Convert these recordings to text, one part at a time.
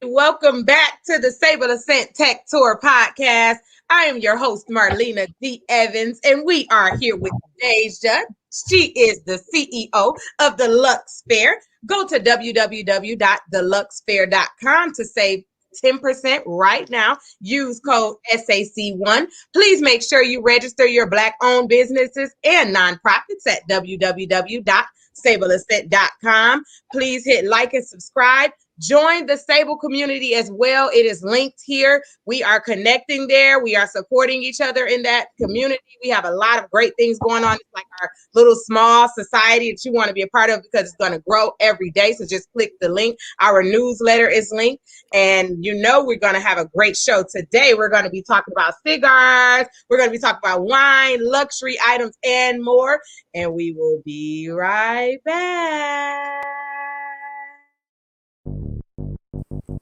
Welcome back to the Sableassent Tech Tour podcast. I am your host, Marlena D Evans, and we are here with Deja. She is the CEO of the Luxe Fair. Go to www.deluxefair.com to save 10% right now. Use code SAC1. Please make sure you register your Black-owned businesses and nonprofits at www.sableassent.com. Please hit like and subscribe. Join the Sable community as well. It is linked here. We are connecting there. We are supporting each other in that community. We have a lot of great things going on. It's like our little small society that you want to be a part of because it's going to grow every day. So just click the link. Our newsletter is linked. And we're going to have a great show. Today, we're going to be talking about cigars. We're going to be talking about wine, luxury items, and more. And we will be right back.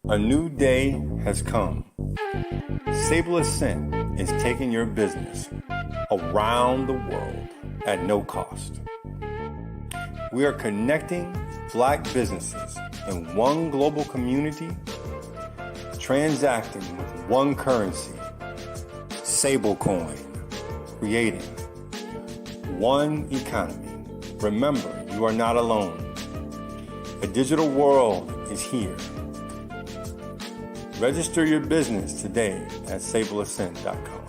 A new day has come. Sableassent is taking your business around the world at no cost. We are connecting Black businesses in one global community, transacting with one currency, Sable coin, creating one economy. Remember, you are not alone. A digital world is here. Register your business today at Sableassent.com.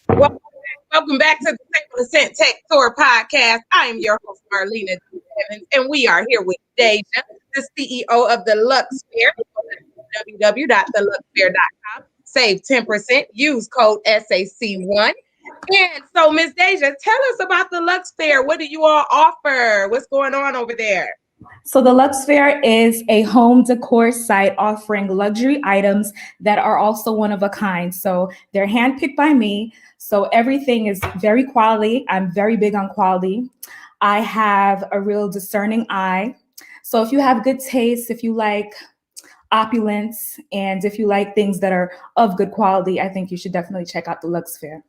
Welcome back to the Sableassent Tech Tour podcast. I am your host, Marlena D Evans, and we are here with Deja, the CEO of the Luxe Fair. www.deluxefair.com. Save 10%. Use code SAC1. And so, Ms. Deja, tell us about the Luxe Fair. What do you all offer? What's going on over there? So the Luxe Fair is a home decor site offering luxury items that are also one of a kind. So they're handpicked by me. So everything is very quality. I'm very big on quality. I have a real discerning eye. So if you have good taste, if you like opulence, and if you like things that are of good quality, I think you should definitely check out the Luxe Fair.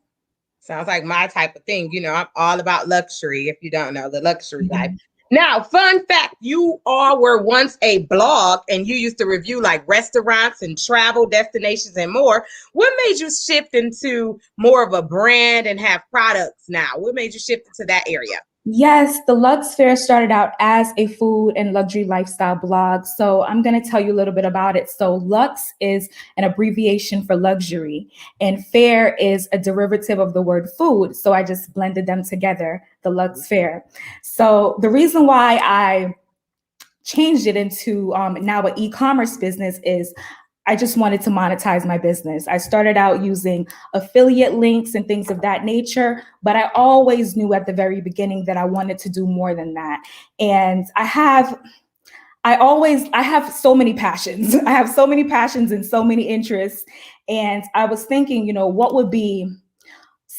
Sounds like my type of thing. I'm all about luxury, if you don't know, the luxury life. Now, fun fact, you all were once a blog and you used to review like restaurants and travel destinations and more. What made you shift into more of a brand and have products now? What made you shift into that area? Yes, the Luxe Fair started out as a food and luxury lifestyle blog. So I'm going to tell you a little bit about it. So Luxe is an abbreviation for luxury, and fair is a derivative of the word food. So I just blended them together, the Luxe Fair. So the reason why I changed it into now an e-commerce business is I just wanted to monetize my business. I started out using affiliate links and things of that nature, but I always knew at the very beginning that I wanted to do more than that. And I have so many passions. I have so many passions and so many interests. And I was thinking, what would be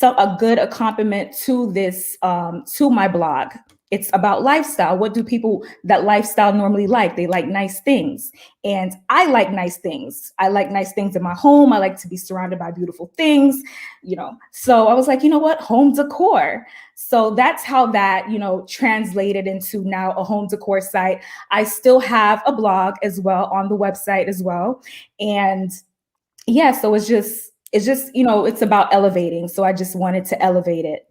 a good accompaniment to this, to my blog? It's about lifestyle. What do people that lifestyle normally like? They like nice things. And I like nice things. I like nice things in my home. I like to be surrounded by beautiful things, So I was like, you know what? Home decor. So that's how that, translated into now a home decor site. I still have a blog as well on the website as well. And yeah, so it's just, it's about elevating. So I just wanted to elevate it.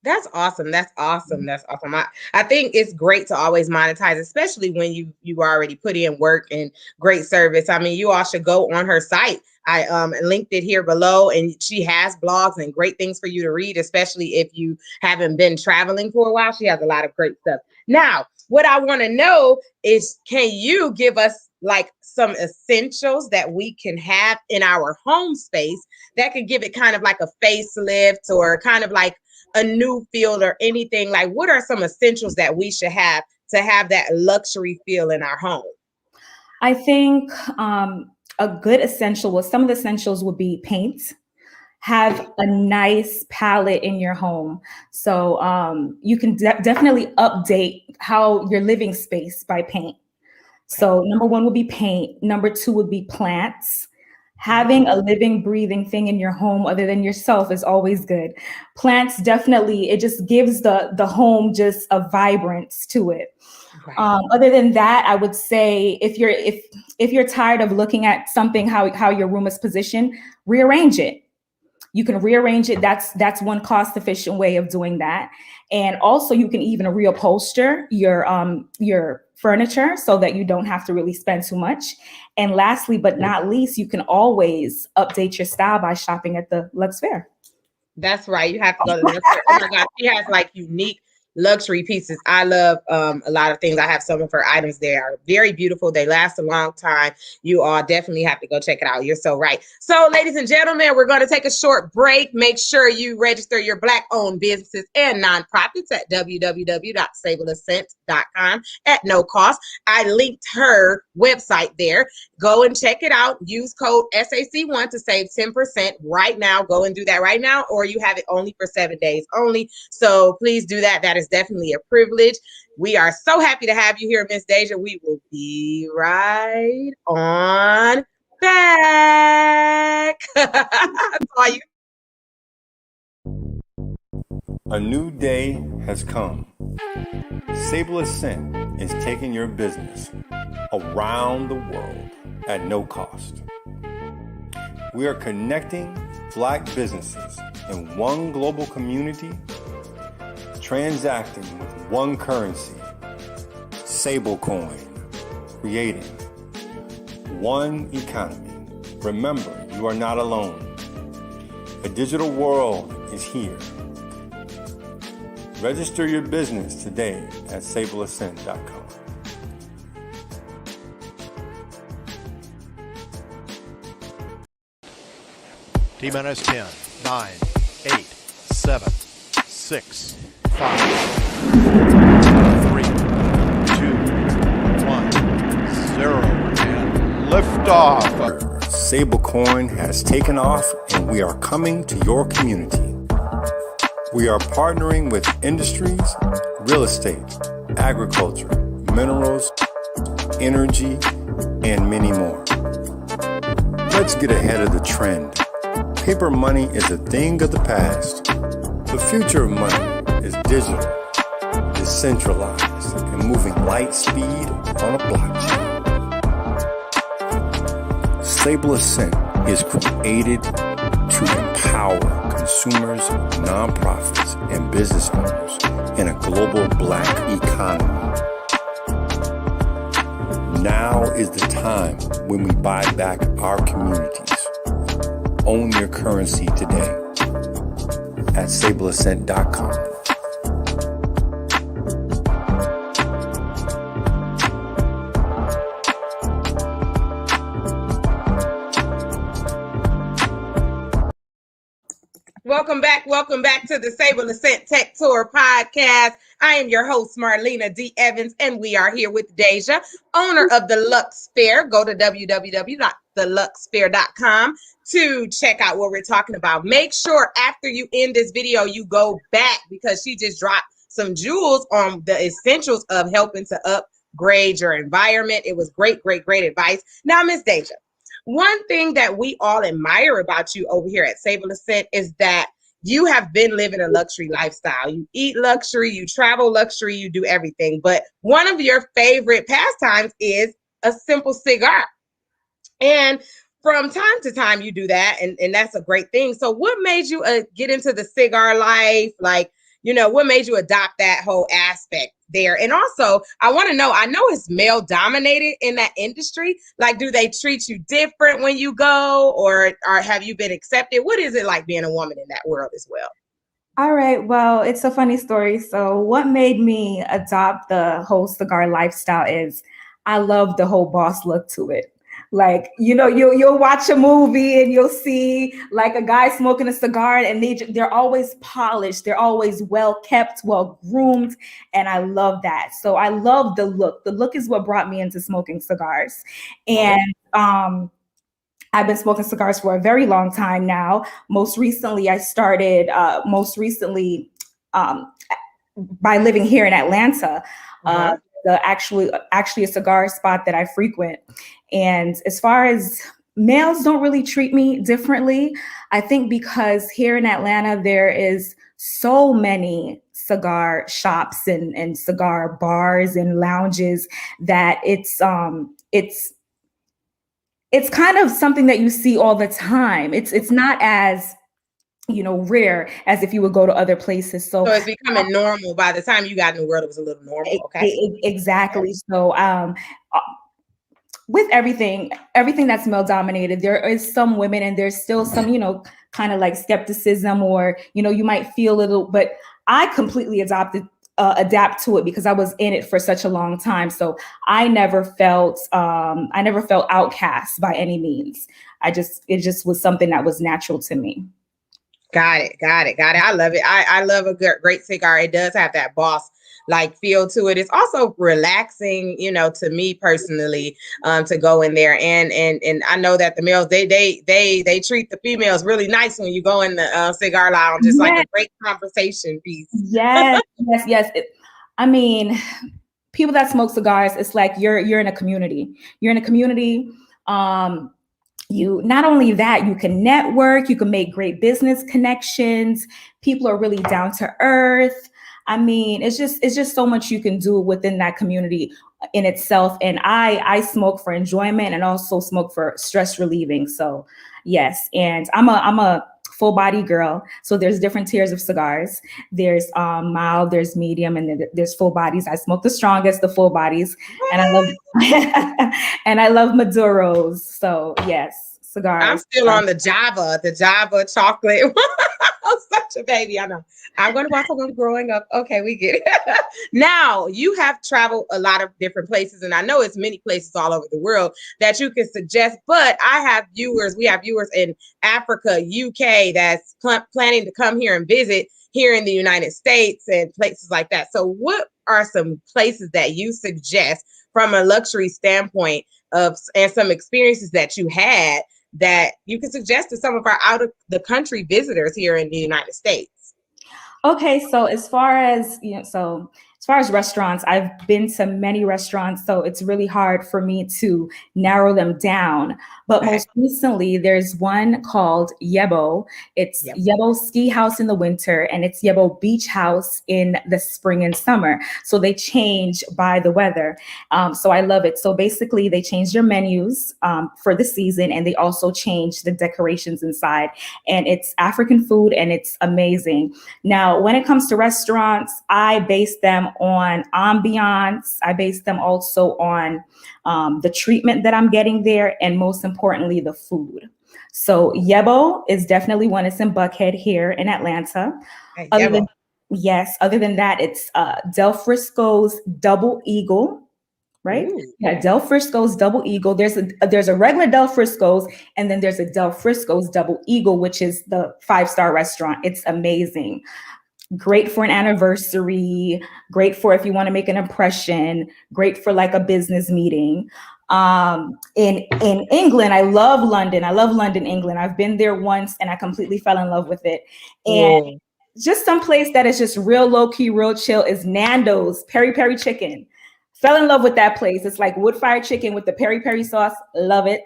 That's awesome. That's awesome. That's awesome. I think it's great to always monetize, especially when you already put in work and great service. I mean, you all should go on her site. I linked it here below, and she has blogs and great things for you to read, especially if you haven't been traveling for a while. She has a lot of great stuff. Now, what I want to know is, can you give us like some essentials that we can have in our home space that could give it kind of like a facelift or kind of like a new feel or anything? Like, what are some essentials that we should have to have that luxury feel in our home? I think a good essential, well, some of the essentials would be paint. Have a nice palette in your home. So you can definitely update how your living space by paint. So number one would be paint. Number two would be plants. Having a living, breathing thing in your home other than yourself is always good. Plants definitely, it just gives the home just a vibrance to it. Right. Other than that, I would say if you're tired of looking at something how your room is positioned, rearrange it. You can rearrange it. That's one cost efficient way of doing that. And also you can even reupholster your furniture so that you don't have to really spend too much. And lastly, but not least, you can always update your style by shopping at the Luxe Fair. That's right. You have to go to the Luxe. Oh my God, she has like unique luxury pieces. I love a lot of things. I have some of her items. They are very beautiful. They last a long time. You all definitely have to go check it out. You're so right. So, ladies and gentlemen, we're going to take a short break. Make sure you register your Black-owned businesses and nonprofits at www.sableassent.com at no cost. I linked her website there. Go and check it out. Use code SAC1 to save 10% right now. Go and do that right now, or you have it only for 7 days only. So please do that. That is definitely a privilege. We are so happy to have you here, Miss Deja. We will be right on back. A new day has come. Sableassent is taking your business around the world at no cost. We are connecting Black businesses in one global community, transacting with one currency, Sable coin, creating one economy. Remember, you are not alone. A digital world is here. Register your business today at Sableassent.com. T-minus 10, 9, 8, 7, 6, 5, 4, 3, 2, 1, 0, and liftoff. Sable coin has taken off and we are coming to your community. We are partnering with industries, real estate, agriculture, minerals, energy, and many more. Let's get ahead of the trend. Paper money is a thing of the past. The future of money is digital, decentralized, and moving light speed on a blockchain. Sableassent is created to empower consumers, nonprofits, and business owners in a global Black economy. Now is the time when we buy back our communities. Own your currency today at Sableassent.com. Welcome back to the Sableassent Tech Tour podcast. I am your host, Marlena D Evans, and we are here with Deja, owner of the Luxe Fair. Go to www.theluxefair.com to check out what we're talking about. Make sure after you end this video, you go back because she just dropped some jewels on the essentials of helping to upgrade your environment. It was great advice. Now, Miss Deja, one thing that we all admire about you over here at Sableassent is that you have been living a luxury lifestyle. You eat luxury, you travel luxury, you do everything. But one of your favorite pastimes is a simple cigar. And from time to time you do that, and that's a great thing. So what made you get into the cigar life? Like, what made you adopt that whole aspect there? And also, I want to know, I know it's male dominated in that industry. Like, do they treat you different when you go, or have you been accepted? What is it like being a woman in that world as well? All right. Well, it's a funny story. So what made me adopt the whole cigar lifestyle is I love the whole boss look to it. Like, you'll watch a movie and you'll see like a guy smoking a cigar and they're always polished. They're always well kept, well groomed. And I love that. So I love the look. The look is what brought me into smoking cigars. And I've been smoking cigars for a very long time now. Most recently, I started by living here in Atlanta. Actually a cigar spot that I frequent. And as far as males don't really treat me differently. I think because here in Atlanta, there is so many cigar shops and cigar bars and lounges that it's kind of something that you see all the time. It's not as, rare as if you would go to other places. So it's becoming normal. By the time you got in the world, it was a little normal. Okay. Exactly. So with everything that's male dominated, there is some women and there's still some, kind of like skepticism, or, you might feel a little, but I completely adapt to it because I was in it for such a long time. So I never felt outcast by any means. It just was something that was natural to me. Got it. I love it. I love a great cigar. It does have that boss like feel to it. It's also relaxing, to me personally, to go in there. And I know that the males, they treat the females really nice when you go in the cigar lounge. It's like a great conversation piece. Yes. I mean, people that smoke cigars, it's like you're in a community. You're in a community. You not only that, you can network, you can make great business connections. People are really down to earth. I mean, it's just so much you can do within that community in itself. And I smoke for enjoyment and also smoke for stress relieving. So yes, and I'm a full body girl. So there's different tiers of cigars. There's mild, there's medium, and then there's full bodies. I smoke the strongest, the full bodies, and I love and I love Maduros. So yes, cigars. I'm still on the Java chocolate. I'm such a baby. I know. I'm going to watch them growing up. Okay, we get it. Now, you have traveled a lot of different places, and I know it's many places all over the world that you can suggest, but we have viewers in Africa, UK, that's planning to come here and visit here in the United States and places like that. So what are some places that you suggest from a luxury standpoint and some experiences that you had that you can suggest to some of our out of the country visitors here in the United States? Okay, so as far as restaurants, I've been to many restaurants, so it's really hard for me to narrow them down. But most recently, there's one called Yebo. It's Yebo Ski House in the winter, and it's Yebo Beach House in the spring and summer. So they change by the weather. So I love it. So basically, they change their menus for the season, and they also change the decorations inside. And it's African food, and it's amazing. Now, when it comes to restaurants, I base them on ambiance. I base them also on the treatment that I'm getting there, and most importantly, the food. So Yebo is definitely one. It's in Buckhead here in Atlanta. Hey, other than that, it's Del Frisco's Double Eagle. Right? Ooh. Yeah, Del Frisco's Double Eagle. There's a regular Del Frisco's, and then there's a Del Frisco's Double Eagle, which is the 5-star restaurant. It's amazing. Great for an anniversary, great for if you want to make an impression, great for like a business meeting. In England, I love London, England. I've been there once and I completely fell in love with it. And just some place that is just real low key, real chill is Nando's Peri Peri Chicken. Fell in love with that place. It's like wood fired chicken with the peri peri sauce. Love it.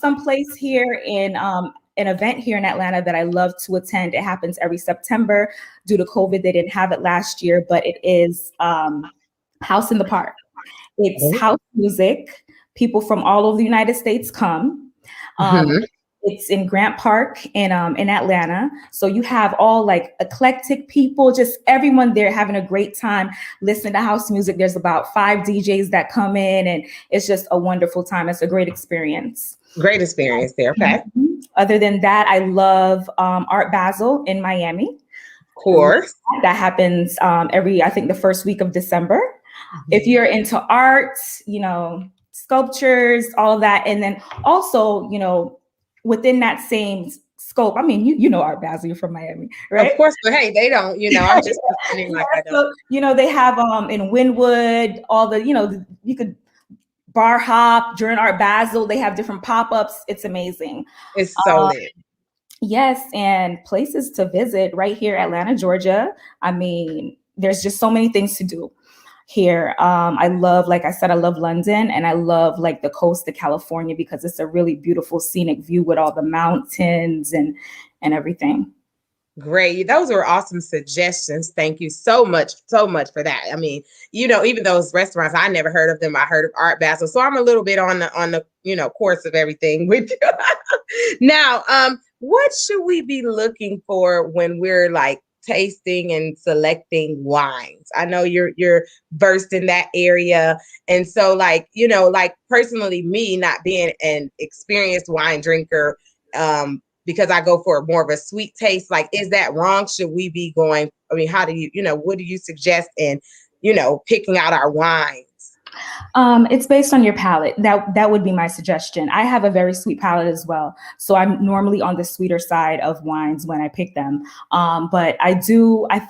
Some place here in an event here in Atlanta that I love to attend. It happens every September. Due to COVID, they didn't have it last year, but it is House in the Park. It's house music. People from all over the United States come. It's in Grant Park in Atlanta. So you have all like eclectic people, just everyone there having a great time listening to house music. There's about 5 DJs that come in, and it's just a wonderful time. It's a great experience. Great experience there. Okay. Other than that, I love Art Basel in Miami. Of course. That happens I think the first week of December. If you're into art, sculptures, all of that. And then also, within that same scope, I mean, you know Art Basel, you're from Miami, right? Of course, but hey, they don't, I'm just pretending like I don't. So, they have in Wynwood, all the, you could bar hop during Art Basel. They have different pop-ups. It's amazing. It's so lit. Yes, and places to visit right here, Atlanta, Georgia. I mean, there's just so many things to do. here. I love, like I said, I love London, and I love like the coast of California because it's a really beautiful scenic view with all the mountains and everything. Great. Those were awesome suggestions. Thank you so much for that. I mean, even those restaurants, I never heard of them. I heard of Art Basel. So I'm a little bit on the course of everything with you. Now, what should we be looking for when we're like tasting and selecting wines? I know you're versed in that area. And so like personally, me not being an experienced wine drinker, because I go for more of a sweet taste. Like, is that wrong? Should we be going? I mean, how do what do you suggest in, picking out our wines? It's based on your palate. That would be my suggestion. I have a very sweet palate as well. So I'm normally on the sweeter side of wines when I pick them. But I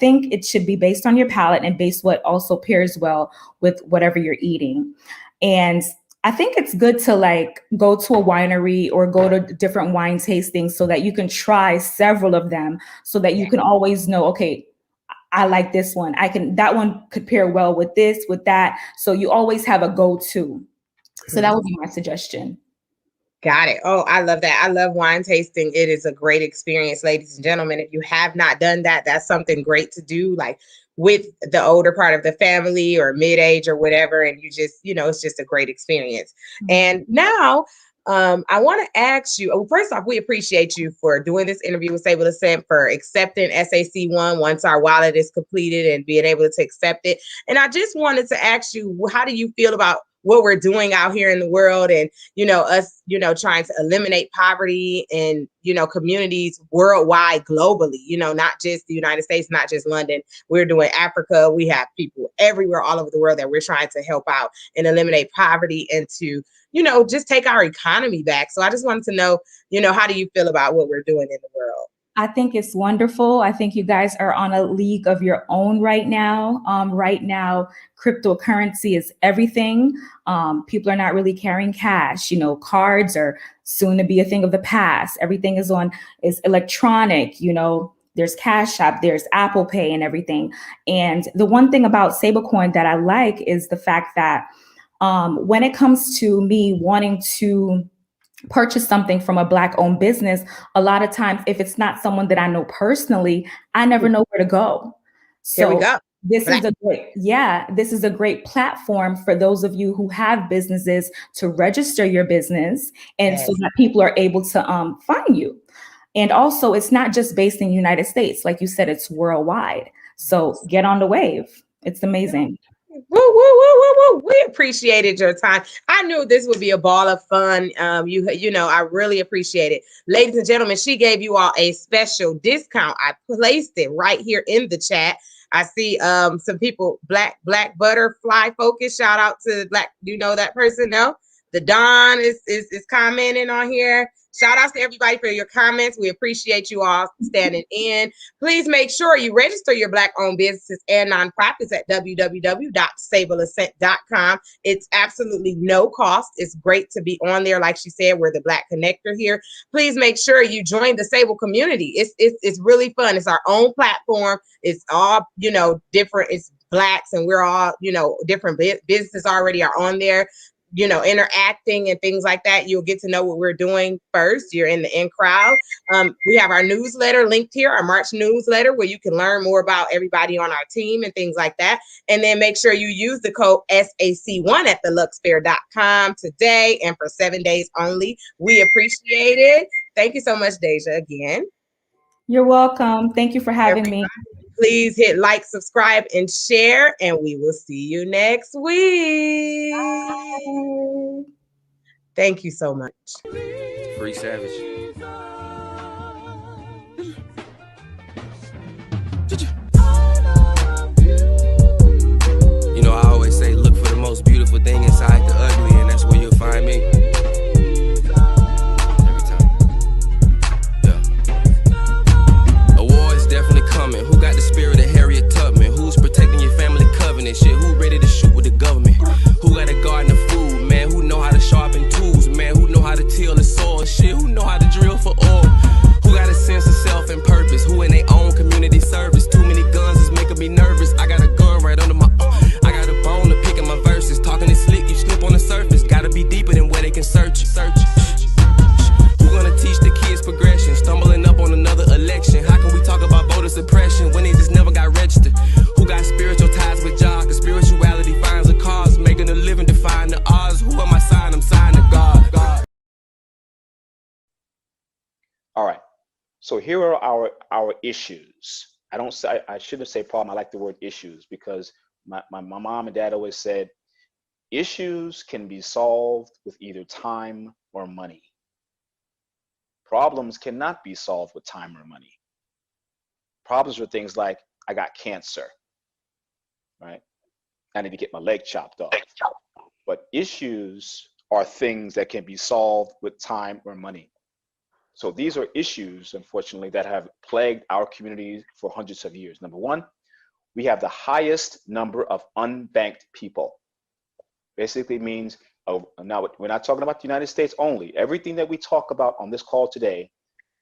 think it should be based on your palate and based what also pairs well with whatever you're eating. And I think it's good to like go to a winery or go to different wine tastings so that you can try several of them so that you can always know, okay, I like this one. That one could pair well with this, with that. So you always have a go-to. So that would be my suggestion. Got it. Oh, I love that. I love wine tasting. It is a great experience, ladies and gentlemen. If you have not done that, that's something great to do, like with the older part of the family or mid-age or whatever. And you just, it's just a great experience. Mm-hmm. And now I want to ask you, first off, we appreciate you for doing this interview with Sableassent, for accepting SAC1 once our wallet is completed and being able to accept it. And I just wanted to ask you, how do you feel about what we're doing out here in the world and, us, trying to eliminate poverty in, communities worldwide, globally, not just the United States, not just London. We're doing Africa. We have people everywhere, all over the world that we're trying to help out and eliminate poverty and to, just take our economy back. So I just wanted to know, how do you feel about what we're doing in the world? I think it's wonderful. I think you guys are on a league of your own right now. Right now, cryptocurrency is everything. People are not really carrying cash. Cards are soon to be a thing of the past. Everything is electronic. There's Cash App, there's Apple Pay and everything. And the one thing about Stablecoin that I like is the fact that when it comes to me wanting to purchase something from a Black-owned business, a lot of times, if it's not someone that I know personally, I never know where to go. So here we go. This is a great platform for those of you who have businesses to register your business, and so that people are able to find you. And also, it's not just based in the United States, like you said, it's worldwide. So get on the wave. It's amazing. Woo, woo, woo, woo, woo. We appreciated your time. I knew this would be a ball of fun. I really appreciate it. Ladies and gentlemen, she gave you all a special discount. I placed it right here in the chat. I see some people, Black Butterfly Focus. Shout out to Black. You know that person? No? The Don is commenting on here. Shout out to everybody for your comments. We appreciate you all standing in. Please make sure you register your Black-owned businesses and nonprofits at www.sableassent.com. It's absolutely no cost. It's great to be on there. Like she said, we're the Black connector here. Please make sure you join the Sable community. It's really fun. It's our own platform. It's all, different. It's Blacks, and we're all, different businesses already are on there, interacting and things like that. You'll get to know what we're doing first. You're in the in crowd. We have our newsletter linked here, our March newsletter, where you can learn more about everybody on our team and things like that. And then make sure you use the code SAC1 at theluxfair.com today and for 7 days only. We appreciate it. Thank you so much, Deja, again. You're welcome. Thank you for having me. Please hit like, subscribe, and share, and we will see you next week. Bye. Thank you so much. Free Savage. I always say look for the most beautiful thing inside the ugly, and that's where you'll find me. Every time. Yeah. Awards definitely coming. Who got the spirit of Harriet Tubman? Who's protecting your family covenant? Shit, who ready to shoot with the government? Who got a garden of food, man? Who know how to sharpen tools, man? Who know how to till the soil? Shit, who know how to So here are our issues. I shouldn't say problem. I like the word issues because my mom and dad always said issues can be solved with either time or money. Problems cannot be solved with time or money. Problems are things like I got cancer, right? I need to get my leg chopped off. But issues are things that can be solved with time or money. So these are issues, unfortunately, that have plagued our communities for hundreds of years. Number one, we have the highest number of unbanked people. Basically means, now we're not talking about the United States only. Everything that we talk about on this call today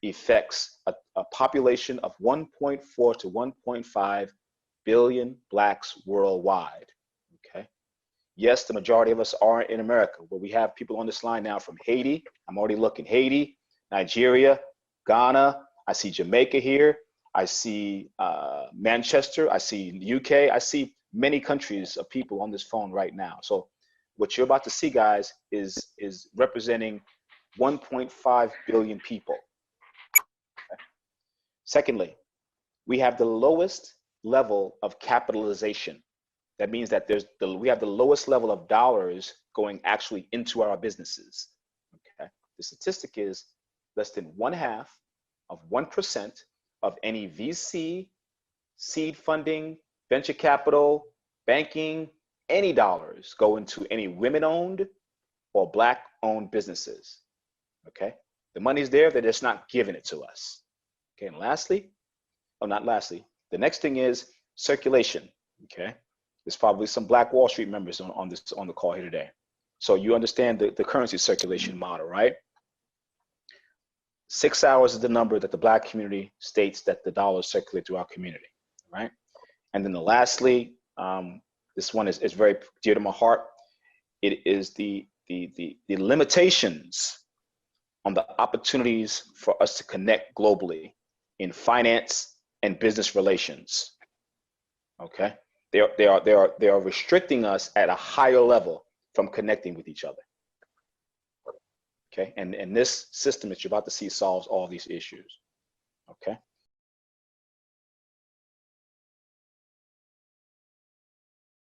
affects a population of 1.4 to 1.5 billion Blacks worldwide, okay? Yes, the majority of us are in America, but we have people on this line now from Haiti. I'm already looking. Haiti, Nigeria, Ghana. I see Jamaica here. I see Manchester. I see the UK. I see many countries of people on this phone right now. So what you're about to see, guys, is representing 1.5 billion people. Okay. Secondly, we have the lowest level of capitalization. That means that we have the lowest level of dollars going actually into our businesses. Okay. The statistic is less than 1/2% of any VC, seed funding, venture capital, banking, any dollars go into any women-owned or Black-owned businesses. Okay. The money's there, they're just not giving it to us. Okay. And lastly, not lastly, the next thing is circulation. Okay. There's probably some Black Wall Street members on the call here today. So you understand the currency circulation model, right? 6 hours is the number that the Black community states that the dollars circulate through our community, right? And then lastly, this one is very dear to my heart. It is the limitations on the opportunities for us to connect globally in finance and business relations. Okay, they are restricting us at a higher level from connecting with each other. Okay, and this system that you're about to see solves all these issues. Okay,